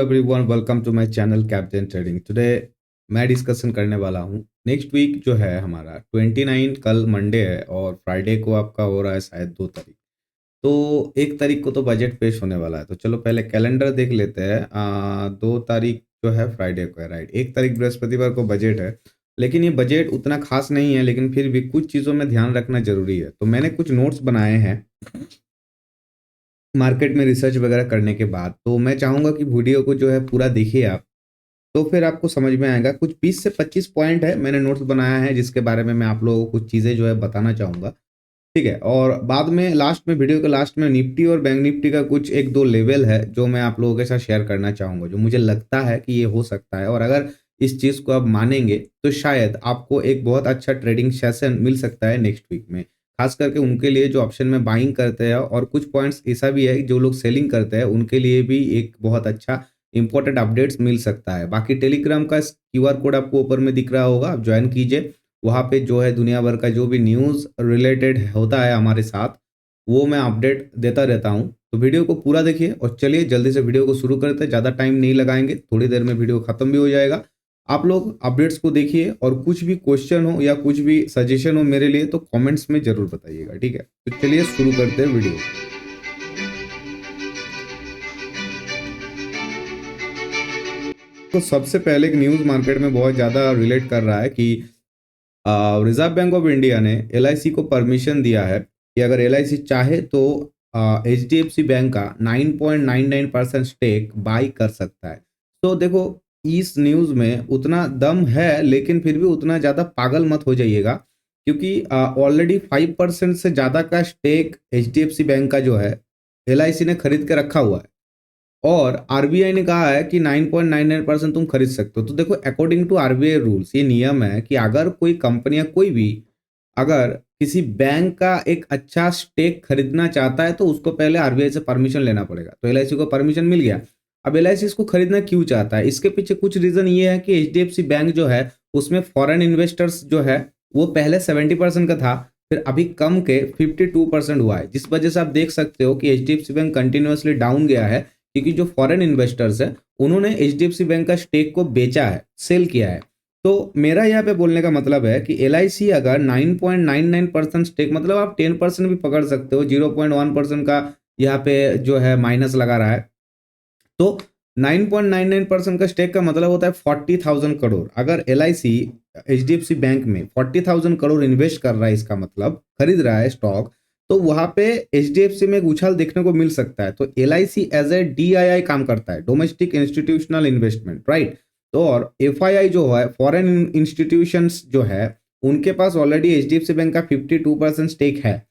Everyone, welcome to my channel Captain Trading. Today मैं discussion करने वाला हूँ। नेक्स्ट वीक जो है हमारा 29, कल मंडे है और फ्राइडे को आपका हो रहा है शायद 2 तारीख। तो 1 तारीख को तो बजट पेश होने वाला है। तो चलो पहले कैलेंडर देख लेते हैं। 2 तारीख जो है फ्राइडे को है, राइट। 1 तारीख बृहस्पतिवार को बजट है, लेकिन ये बजट उतना खास नहीं है, लेकिन फिर भी कुछ चीज़ों में ध्यान रखना जरूरी है। तो मैंने कुछ नोट्स बनाए हैं मार्केट में रिसर्च वगैरह करने के बाद। तो मैं चाहूँगा कि वीडियो को जो है पूरा देखिए आप, तो फिर आपको समझ में आएगा। कुछ 20 से 25 पॉइंट है मैंने नोट्स बनाया है, जिसके बारे में मैं आप लोगों को कुछ चीज़ें जो है बताना चाहूँगा, ठीक है। और बाद में लास्ट में, वीडियो के लास्ट में, निफ्टी और बैंक निफ्टी का कुछ 1-2 लेवल है जो मैं आप लोगों के साथ शेयर करना चाहूँगा, जो मुझे लगता है कि ये हो सकता है। और अगर इस चीज़ को आप मानेंगे तो शायद आपको एक बहुत अच्छा ट्रेडिंग सेशन मिल सकता है नेक्स्ट वीक में, खास करके उनके लिए जो ऑप्शन में बाइंग करते हैं। और कुछ पॉइंट्स ऐसा भी है जो लोग सेलिंग करते हैं, उनके लिए भी एक बहुत अच्छा इंपॉर्टेंट अपडेट्स मिल सकता है। बाकी टेलीग्राम का क्यूआर कोड आपको ऊपर में दिख रहा होगा, आप ज्वाइन कीजिए। वहाँ पे जो है दुनिया भर का जो भी न्यूज़ रिलेटेड होता है हमारे साथ, वो मैं अपडेट देता रहता हूँ। तो वीडियो को पूरा देखिए और चलिए जल्दी से वीडियो को शुरू करते हैं। ज़्यादा टाइम नहीं लगाएंगे, थोड़ी देर में वीडियो खत्म भी हो जाएगा। आप लोग अपडेट्स को देखिए और कुछ भी क्वेश्चन हो या कुछ भी सजेशन हो मेरे लिए तो कमेंट्स में ज़रूर बताइएगा, ठीक है। तो चलिए शुरू करते हैं वीडियो। तो सबसे पहले एक न्यूज़ मार्केट में बहुत ज़्यादा रिलेट कर रहा है कि रिजर्व बैंक ऑफ इंडिया ने एलआईसी को परमिशन दिया है कि अगर एलआईसी चाहे तो एचडीएफसी बैंक का 9.99% स्टेक बाई कर सकता है। तो देखो, इस न्यूज़ में उतना दम है, लेकिन फिर भी उतना ज़्यादा पागल मत हो जाइएगा, क्योंकि ऑलरेडी 5% से ज़्यादा का स्टेक एचडीएफसी बैंक का जो है एलआईसी ने खरीद के रखा हुआ है। और आरबीआई ने कहा है कि 9.99% तुम खरीद सकते हो। तो देखो, अकॉर्डिंग टू आरबीआई रूल्स ये नियम है कि अगर कोई कंपनी या कोई भी अगर किसी बैंक का एक अच्छा स्टेक खरीदना चाहता है तो उसको पहले आरबीआई से परमिशन लेना पड़ेगा। तो एलआईसी को परमिशन मिल गया। अब एलआईसी इसको खरीदना क्यों चाहता है, इसके पीछे कुछ रीजन ये है कि एचडीएफसी बैंक जो है उसमें फॉरेन इन्वेस्टर्स जो है वो पहले 70% का था, फिर अभी कम के 52% हुआ है, जिस वजह से आप देख सकते हो कि एचडीएफसी बैंक कंटिन्यूअसली डाउन गया है, क्योंकि जो फॉरेन इन्वेस्टर्स है उन्होंने एचडीएफसी बैंक का स्टेक को बेचा है, सेल किया है। तो मेरा यहाँ पे बोलने का मतलब है कि एलआईसी अगर 9.99% स्टेक, मतलब आप 10% भी पकड़ सकते हो, 0.1% का यहाँ पे जो है माइनस लगा रहा है। तो 9.99% का स्टेक का मतलब होता है 40,000 करोड़। अगर एलआईसी एचडीएफसी बैंक में 40,000 करोड़ इन्वेस्ट कर रहा है, इसका मतलब खरीद रहा है स्टॉक, तो वहां पे एचडीएफसी में एक उछाल देखने को मिल सकता है। तो एलआईसी एज ए डीआईआई काम करता है, डोमेस्टिक इंस्टीट्यूशनल इन्वेस्टमेंट, राइट। तो और एफआईआई जो है फॉरेन इंस्टीट्यूशंस जो है, उनके पास ऑलरेडी एचडीएफसी बैंक का 52% स्टेक है।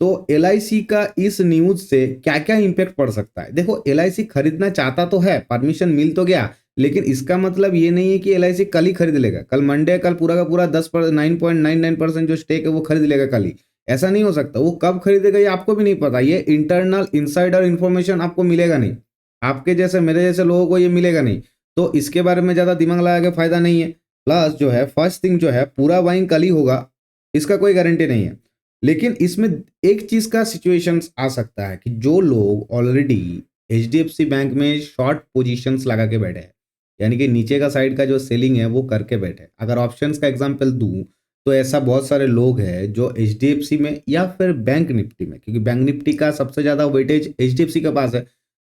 तो एलआईसी का इस न्यूज से क्या क्या इंपैक्ट पड़ सकता है। देखो, एलआईसी खरीदना चाहता तो है, परमिशन मिल तो गया, लेकिन इसका मतलब ये नहीं है कि एलआईसी कल ही खरीद लेगा। कल मंडे, कल पूरा का पूरा 9.99% जो स्टेक है वो खरीद लेगा कल ही। ऐसा नहीं हो सकता। वो कब खरीदेगा ये आपको भी नहीं पता। ये इंटरनल इनसाइडर इंफॉर्मेशन आपको मिलेगा नहीं, आपके जैसे मेरे जैसे लोगों को ये मिलेगा नहीं। तो इसके बारे में ज्यादा दिमाग लगा के फायदा नहीं है। प्लस जो है फर्स्ट थिंग जो है, पूरा बाइंग कल ही होगा इसका कोई गारंटी नहीं है। लेकिन इसमें एक चीज का सिचुएशन आ सकता है कि जो लोग ऑलरेडी एचडीएफसी बैंक में शॉर्ट पोजीशंस लगा के बैठे हैं, यानी कि नीचे का साइड का जो सेलिंग है वो करके बैठे हैं। अगर ऑप्शंस का एग्जांपल दूं तो ऐसा बहुत सारे लोग हैं जो एचडीएफसी में या फिर बैंक निफ्टी में, क्योंकि बैंक निफ्टी का सबसे ज्यादा वेटेज एचडीएफसी के पास है,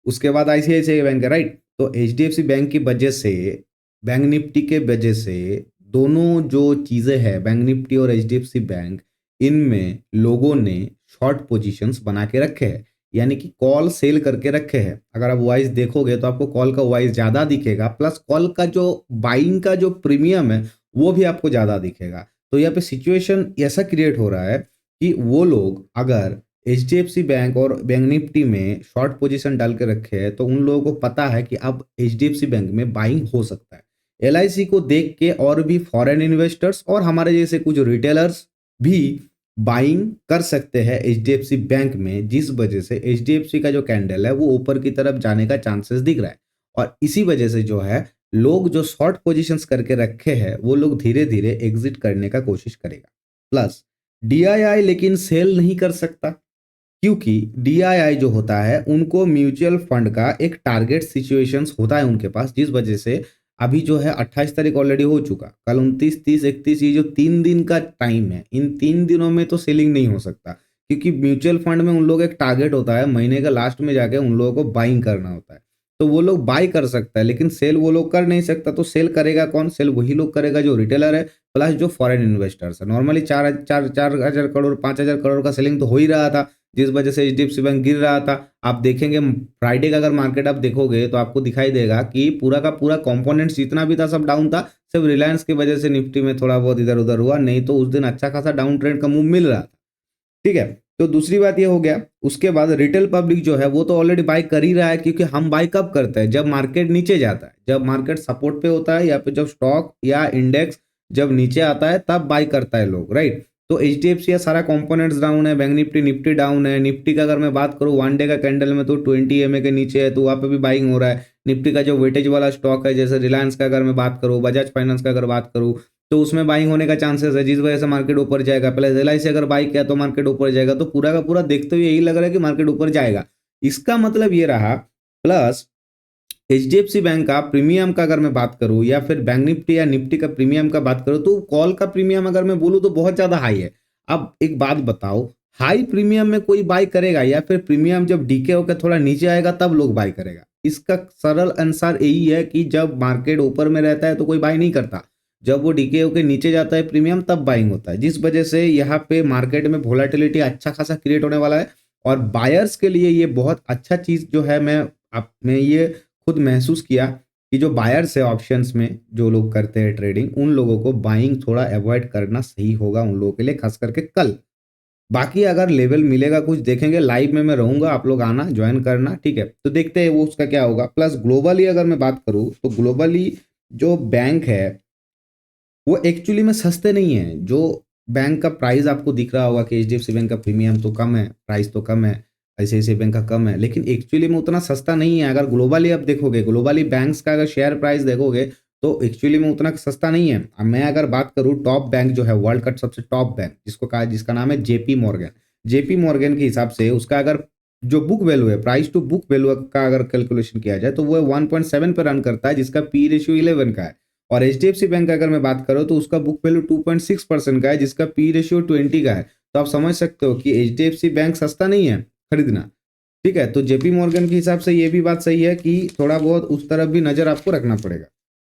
उसके बाद आईसीआईसीआई बैंक है, राइट। तो एचडीएफसी बैंक की वजह से, बैंक निफ्टी के वजह से, दोनों जो चीजें हैं बैंक निफ्टी और एचडीएफसी बैंक, इनमें लोगों ने शॉर्ट पोजीशंस बना के रखे हैं, यानी कि कॉल सेल करके रखे हैं। अगर आप वाइज देखोगे तो आपको कॉल का वाइज ज्यादा दिखेगा, प्लस कॉल का जो बाइंग का जो प्रीमियम है वो भी आपको ज्यादा दिखेगा। तो यहाँ पे सिचुएशन ऐसा क्रिएट हो रहा है कि वो लोग अगर एचडीएफसी बैंक और बैंक निफ्टी में शॉर्ट पोजीशन डाल के रखे हैं तो उन लोगों को पता है कि अब एचडीएफसी बैंक में बाइंग हो सकता है। एलआईसी को देख के और भी फॉरेन इन्वेस्टर्स और हमारे जैसे कुछ रिटेलर्स भी बाइंग कर सकते हैं एचडीएफसी बैंक में, जिस वजह से एचडीएफसी का जो कैंडल है वो ऊपर की तरफ जाने का चांसेस दिख रहा है। और इसी वजह से जो है लोग जो शॉर्ट पोजीशंस करके रखे हैं वो लोग धीरे धीरे एग्जिट करने का कोशिश करेगा। प्लस डीआईआई लेकिन सेल नहीं कर सकता, क्योंकि डीआईआई जो होता है उनको म्यूचुअल फंड का एक टारगेट सिचुएशंस होता है उनके पास, जिस वजह से अभी जो है 28 तारीख ऑलरेडी हो चुका, कल 29, 30, 31, ये जो 3 दिन का टाइम है, इन 3 दिनों में तो सेलिंग नहीं हो सकता, क्योंकि म्यूचुअल फंड में उन लोग एक टारगेट होता है, महीने का लास्ट में जाके उन लोगों को बाइंग करना होता है। तो वो लोग बाय कर सकता है, लेकिन सेल वो लोग कर नहीं सकता। तो सेल करेगा कौन? सेल वही लोग करेगा जो रिटेलर है प्लस जो फॉरेन इन्वेस्टर्स है। नॉर्मली 4,000 करोड़ 5,000 करोड़ का सेलिंग तो हो ही रहा था, जिस वजह से एचडीएफसी बैंक गिर रहा था। आप देखेंगे फ्राइडे का अगर मार्केट आप देखोगे तो आपको दिखाई देगा कि पूरा का पूरा कंपोनेंट्स जितना भी था सब डाउन था, सिर्फ रिलायंस की वजह से निफ्टी में थोड़ा बहुत इधर उधर हुआ, नहीं तो उस दिन अच्छा खासा डाउन ट्रेंड का मूव मिल रहा था। ठीक है, तो दूसरी बात ये हो गया। उसके बाद रिटेल पब्लिक जो है वो तो ऑलरेडी बाय कर ही रहा है, क्योंकि हम बाय कब करते हैं? जब मार्केट नीचे जाता है, जब मार्केट सपोर्ट पे होता है, या फिर जब स्टॉक या इंडेक्स जब नीचे आता है तब बाय करता है लोग, राइट। तो एचडीएफसी का सारा कंपोनेंट्स डाउन है, बैंक निफ्टी निफ्टी डाउन है। निफ्टी का अगर मैं बात करूँ वन डे का कैंडल में तो 20 EMA के नीचे है, तो वहाँ पे भी बाइंग हो रहा है। निफ्टी का जो वेटेज वाला स्टॉक है, जैसे रिलायंस का अगर मैं बात करूँ, बजाज फाइनेंस का अगर बात करूँ, तो उसमें बाइंग होने का चांसेस है, जिस वजह से मार्केट ऊपर जाएगा। प्लस एलआईसी अगर बाई किया तो मार्केट ऊपर जाएगा। तो पूरा का पूरा देखते हुए यही लग रहा है कि मार्केट ऊपर जाएगा। इसका मतलब ये रहा। प्लस एचडीएफसी बैंक का प्रीमियम का अगर मैं बात करूं, या फिर बैंक निफ्टी या निफ्टी का प्रीमियम का बात करूं, तो कॉल का प्रीमियम अगर मैं बोलूं तो बहुत ज्यादा हाई है। अब एक बात बताओ, हाई प्रीमियम में कोई बाय करेगा, या फिर प्रीमियम जब डीके होकर थोड़ा नीचे आएगा तब लोग बाय करेगा? इसका सरल आंसर यही है कि जब मार्केट ऊपर में रहता है तो कोई बाय नहीं करता, जब वो डीके होकर नीचे जाता है प्रीमियम तब बाइंग होता है। जिस वजह से यहाँ पे मार्केट में वोलेटिलिटी अच्छा खासा क्रिएट होने वाला है, और बायर्स के लिए ये बहुत अच्छा चीज जो है, मैं ये खुद महसूस किया कि जो बायर्स है ऑप्शंस में जो लोग करते हैं ट्रेडिंग, उन लोगों को बाइंग थोड़ा अवॉइड करना सही होगा उन लोगों के लिए, खास करके कल। बाकी अगर लेवल मिलेगा कुछ देखेंगे, लाइव में मैं रहूंगा, आप लोग आना ज्वाइन करना, ठीक है। तो देखते हैं वो उसका क्या होगा। प्लस ग्लोबली अगर मैं बात करूं तो ग्लोबली जो बैंक है वो एक्चुअली में सस्ते नहीं है। जो बैंक का प्राइस आपको दिख रहा होगा कि एचडीएफसी बैंक का प्रीमियम तो कम है, प्राइस तो कम है, आईसीआईसीआई बैंक का कम है, लेकिन एक्चुअली में उतना सस्ता नहीं है। अगर ग्लोबली आप देखोगे, ग्लोबली बैंक्स का अगर शेयर प्राइस देखोगे तो एक्चुअली में उतना सस्ता नहीं है। अब मैं अगर बात करूँ टॉप बैंक जो है, वर्ल्ड का सबसे टॉप बैंक जिसका नाम है जेपी मॉर्गन, जेपी मॉर्गन के हिसाब से उसका अगर जो बुक वैल्यू है, प्राइस टू बुक वैल्यू का अगर कैलकुलेशन किया जाए तो वो 1.7 पे रन करता है, जिसका पी रेशियो 11 का है। और एचडीएफसी बैंक का अगर मैं बात करूं तो उसका बुक वैल्यू 2.6% का है, जिसका पी रेशियो 20 का है। तो आप समझ सकते हो कि एचडीएफसी बैंक सस्ता नहीं है खरीदना, ठीक है। तो जेपी मॉर्गन के हिसाब से ये भी बात सही है कि थोड़ा बहुत उस तरफ भी नजर आपको रखना पड़ेगा।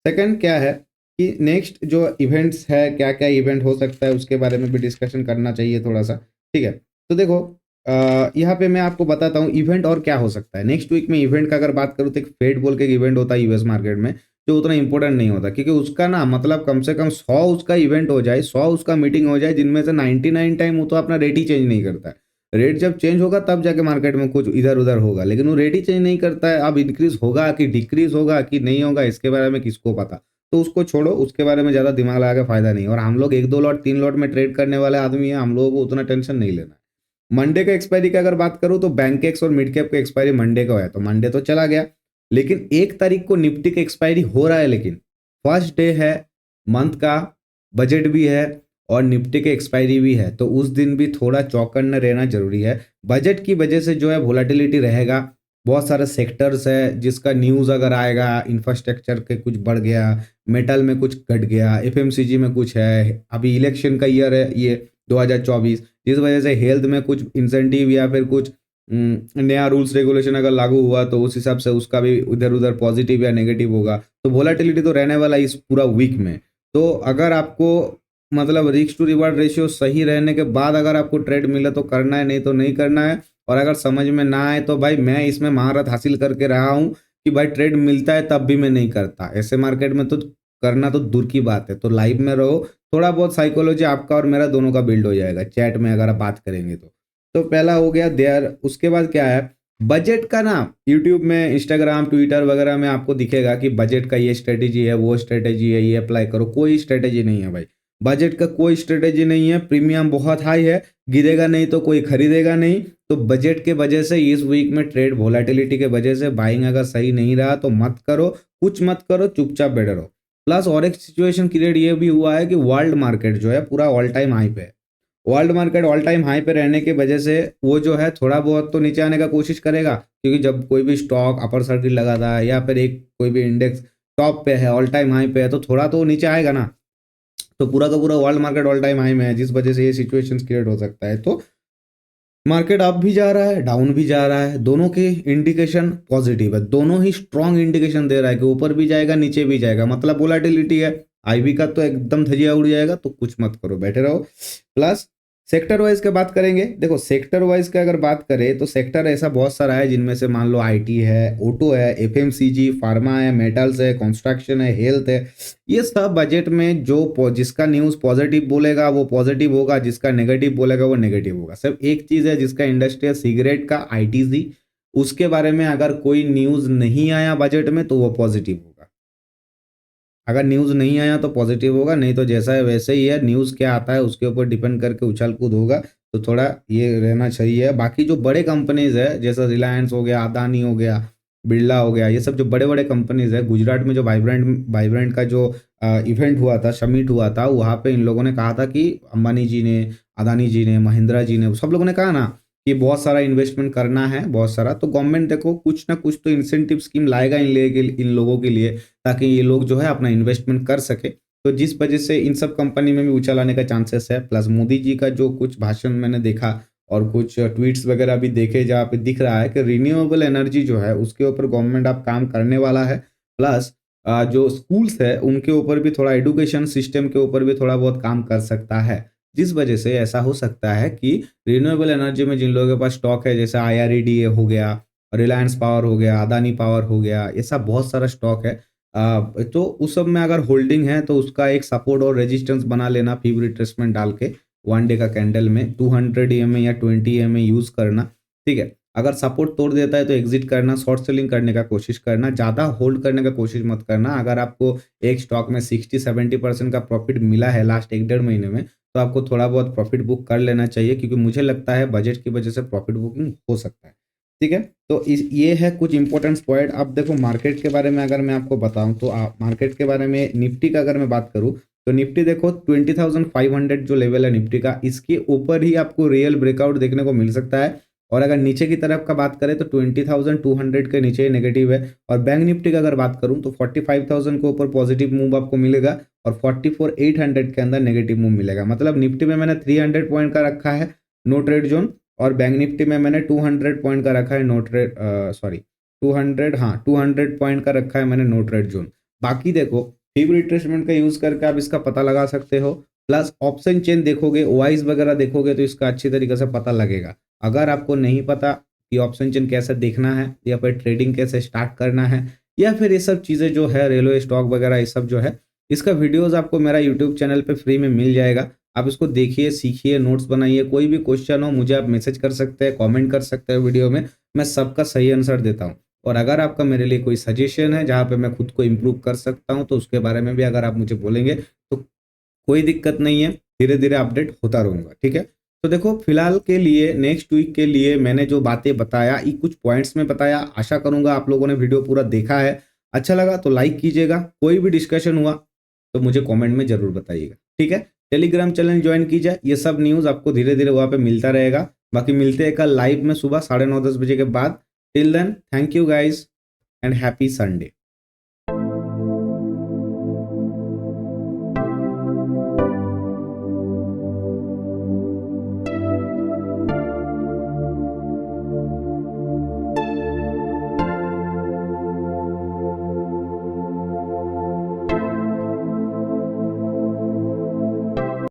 सेकंड क्या है कि नेक्स्ट जो इवेंट्स है, क्या क्या इवेंट हो सकता है उसके बारे में भी डिस्कशन करना चाहिए थोड़ा सा, ठीक है। तो देखो यहाँ पे मैं आपको बताता हूँ इवेंट और क्या हो सकता है नेक्स्ट वीक में। इवेंट का अगर बात करूँ तो एक फेड बोल के एक इवेंट होता है यूएस मार्केट में, जो उतना इंपॉर्टेंट नहीं होता, क्योंकि उसका ना मतलब कम से कम 100 उसका इवेंट हो जाए, 100 उसका मीटिंग हो जाए, जिनमें से 99 टाइम वो तो अपना रेट ही चेंज नहीं करता है। रेट जब चेंज होगा तब जाके मार्केट में कुछ इधर उधर होगा, लेकिन वो रेट ही चेंज नहीं करता है। अब इंक्रीज होगा कि डिक्रीज होगा कि नहीं होगा, इसके बारे में किसको पता। तो उसको छोड़ो, उसके बारे में ज्यादा दिमाग लगा के फायदा नहीं। और हम लोग 1-2 लॉट 3 लॉट में ट्रेड करने वाले आदमी हैं, हम लोगों को उतना टेंशन नहीं लेना है। मंडे का एक्सपायरी का अगर बात करूं तो बैंक एक्स और मिड कैप का एक्सपायरी मंडे का है, तो मंडे तो चला गया, लेकिन 1 तारीख को निफ्टी का एक्सपायरी हो रहा है। लेकिन फर्स्ट डे है मंथ का, बजट भी है और निफ्टी के एक्सपायरी भी है, तो उस दिन भी थोड़ा चौकन्ना रहना जरूरी है। बजट की वजह से जो है वोलेटिलिटी रहेगा। बहुत सारे सेक्टर्स है जिसका न्यूज अगर आएगा, इंफ्रास्ट्रक्चर के कुछ बढ़ गया, मेटल में कुछ घट गया, एफएमसीजी में कुछ है, अभी इलेक्शन का ईयर है ये 2024, जिस वजह से हेल्थ में कुछ इंसेंटिव या फिर कुछ नया रूल्स रेगुलेशन अगर लागू हुआ तो उस हिसाब से उसका भी इधर उधर पॉजिटिव या नेगेटिव होगा। तो वोलेटिलिटी तो रहने वाला है इस पूरा वीक में। तो अगर आपको मतलब रिस्क टू रिवार्ड रेशियो सही रहने के बाद अगर आपको ट्रेड मिले तो करना है, नहीं तो नहीं करना है। और अगर समझ में ना आए तो भाई मैं इसमें महारत हासिल करके रहा हूँ कि भाई ट्रेड मिलता है तब भी मैं नहीं करता, ऐसे मार्केट में तो करना तो दूर की बात है। तो लाइव में रहो, थोड़ा बहुत साइकोलॉजी आपका और मेरा दोनों का बिल्ड हो जाएगा चैट में अगर आप बात करेंगे तो पहला हो गया देयर। उसके बाद क्या है, बजट का ना यूट्यूब में, इंस्टाग्राम, ट्विटर वगैरह में आपको दिखेगा कि बजट का ये स्ट्रेटेजी है, वो स्ट्रेटेजी है, ये अप्लाई करो। कोई स्ट्रेटेजी नहीं है भाई, बजट का कोई स्ट्रेटेजी नहीं है। प्रीमियम बहुत हाई है, गिरेगा नहीं तो कोई खरीदेगा नहीं। तो बजट के वजह से इस वीक में ट्रेड वोलेटिलिटी के वजह से बाइंग अगर सही नहीं रहा तो मत करो, कुछ मत करो, चुपचाप बैठे रहो। प्लस और एक सिचुएशन क्रिएट ये भी हुआ है कि वर्ल्ड मार्केट जो है पूरा ऑल टाइम हाई पे है, world market all time high पे रहने की वजह से वो जो है थोड़ा बहुत तो नीचे आने का कोशिश करेगा, क्योंकि जब कोई भी स्टॉक अपर सर्किट लगाता है या फिर एक कोई भी इंडेक्स टॉप पे है, ऑल टाइम हाई पे है, तो थोड़ा तो नीचे आएगा ना। तो पूरा का पूरा world market all time high में है, जिस वजह से ये सिचुएशन क्रिएट हो सकता है। तो मार्केट अप भी जा रहा है, डाउन भी जा रहा है, दोनों के इंडिकेशन पॉजिटिव है, दोनों ही स्ट्रॉन्ग इंडिकेशन दे रहा है कि ऊपर भी जाएगा नीचे भी जाएगा, मतलब वोलेटिलिटी है। आईवी का तो एकदम धजिया उड़ जाएगा, तो कुछ मत करो, बैठे रहो। प्लस सेक्टर वाइज की बात करेंगे, देखो सेक्टर वाइज का अगर बात करें तो सेक्टर ऐसा बहुत सारा है, जिनमें से मान लो आईटी है, ऑटो है, एफएमसीजी, फार्मा है, मेटल्स है, कंस्ट्रक्शन है, हेल्थ है। ये सब बजट में जो जिसका न्यूज़ पॉजिटिव बोलेगा वो पॉजिटिव होगा, जिसका नेगेटिव बोलेगा वो नेगेटिव होगा। सिर्फ एक चीज़ है जिसका इंडस्ट्री है सिगरेट का, आईटीसी, उसके बारे में अगर कोई न्यूज़ नहीं आया बजट में तो वो पॉजिटिव होगा। अगर न्यूज़ नहीं आया तो पॉजिटिव होगा, नहीं तो जैसा है वैसे ही है। न्यूज़ क्या आता है उसके ऊपर डिपेंड करके उछाल कूद होगा, तो थोड़ा ये रहना चाहिए। बाकी जो बड़े कंपनीज़ है, जैसा रिलायंस हो गया, अदानी हो गया, बिरला हो गया, ये सब जो बड़े-बड़े कंपनीज़ है, गुजरात में जो वाइब्रेंट वाइब्रेंट का जो इवेंट हुआ था, समिट हुआ था, वहाँ पे इन लोगों ने कहा था कि अंबानी जी ने, अदानी जी ने, महिंद्रा जी ने, सब लोगों ने कहा ना कि बहुत सारा इन्वेस्टमेंट करना है, बहुत सारा। तो गवर्नमेंट देखो कुछ ना कुछ तो इंसेंटिव स्कीम लाएगा इन लोगों के लिए, ताकि ये लोग जो है अपना इन्वेस्टमेंट कर सके। तो जिस वजह से इन सब कंपनी में भी उछाल आने का चांसेस है। प्लस मोदी जी का जो कुछ भाषण मैंने देखा और कुछ ट्वीट्स वगैरह भी देखे, जहाँ पे दिख रहा है कि रिन्यूएबल एनर्जी जो है उसके ऊपर गवर्नमेंट अब काम करने वाला है। प्लस जो स्कूल्स है उनके ऊपर भी थोड़ा, एजुकेशन सिस्टम के ऊपर भी थोड़ा बहुत काम कर सकता है। जिस वजह से ऐसा हो सकता है कि रिन्यूएबल एनर्जी में जिन लोगों के पास स्टॉक है, जैसे आईआरईडी हो गया, रिलायंस पावर हो गया, अदानी पावर हो गया, ये सब बहुत सारा स्टॉक है। तो उस सब में अगर होल्डिंग है तो उसका एक सपोर्ट और रेजिस्टेंस बना लेना, फीब रिट्रेसमेंट डाल के 1 डे का कैंडल में 200 ईएमए या 20 ईएमए यूज़ करना, ठीक है। अगर सपोर्ट तोड़ देता है तो एग्जिट करना, शॉर्ट सेलिंग करने का कोशिश करना, ज़्यादा होल्ड करने का कोशिश मत करना। अगर आपको एक स्टॉक में 60-70% का प्रॉफिट मिला है लास्ट 1 डेढ़ महीने में, तो आपको थोड़ा बहुत प्रॉफिट बुक कर लेना चाहिए, क्योंकि मुझे लगता है बजट की वजह से प्रॉफिट बुकिंग हो सकता है। ठीक है? तो इस ये है कुछ इंपॉर्टेंट पॉइंट। अब देखो मार्केट के बारे में अगर मैं आपको बताऊँ तो मार्केट के बारे में निफ्टी का अगर मैं बात करूँ, तो निफ्टी देखो 20,500 जो लेवल है निफ्टी का, इसके ऊपर ही आपको रियल ब्रेकआउट देखने को मिल सकता है। और अगर नीचे की तरफ का बात करें तो 20,200 के नीचे नेगेटिव है। और बैंक निफ्टी का अगर बात करूँ तो 45,000 के ऊपर पॉजिटिव मूव आपको मिलेगा और 44,800 के अंदर नेगेटिव मूव मिलेगा। मतलब निफ्टी में मैंने 300 पॉइंट का रखा है नो ट्रेड जोन, और बैंक निफ्टी में मैंने 200 पॉइंट का रखा है नो ट्रेड, सॉरी 200, हाँ 200 पॉइंट का रखा है मैंने नो ट्रेड जोन। बाकी देखो फीब रिट्रेसमेंट का यूज करके आप इसका पता लगा सकते हो। प्लस ऑप्शन चेन देखोगे, ओआईज वगैरह देखोगे तो इसका अच्छी तरीके से पता लगेगा। अगर आपको नहीं पता कि ऑप्शन चेन कैसे देखना है या फिर ट्रेडिंग कैसे स्टार्ट करना है, या फिर ये सब चीज़ें जो है रेलवे स्टॉक वगैरह ये सब जो है, इसका वीडियोस आपको मेरा यूट्यूब चैनल पे फ्री में मिल जाएगा। आप इसको देखिए, सीखिए, नोट्स बनाइए। कोई भी क्वेश्चन हो मुझे आप मैसेज कर सकते हैं, कमेंट कर सकते हैं वीडियो में, मैं सबका सही आंसर देता हूँ। और अगर आपका मेरे लिए कोई सजेशन है जहाँ पे मैं खुद को इम्प्रूव कर सकता हूँ, तो उसके बारे में भी अगर आप मुझे बोलेंगे तो कोई दिक्कत नहीं है, धीरे-धीरे अपडेट होता रहूँगा, ठीक है? तो देखो फिलहाल के लिए नेक्स्ट वीक के लिए मैंने जो बातें बताया, ये कुछ पॉइंट्स में बताया। आशा करूँगा आप लोगों ने वीडियो पूरा देखा है। अच्छा लगा तो लाइक कीजिएगा। कोई भी डिस्कशन हुआ तो मुझे कमेंट में ज़रूर बताइएगा, ठीक है? टेलीग्राम चैनल जॉइन कीजिए, ये सब न्यूज़ आपको धीरे-धीरे वहाँ पे मिलता रहेगा। बाकी मिलते हैं कल लाइव में सुबह 9:30-10 बजे के बाद। Till then thank you guys and happy Sunday.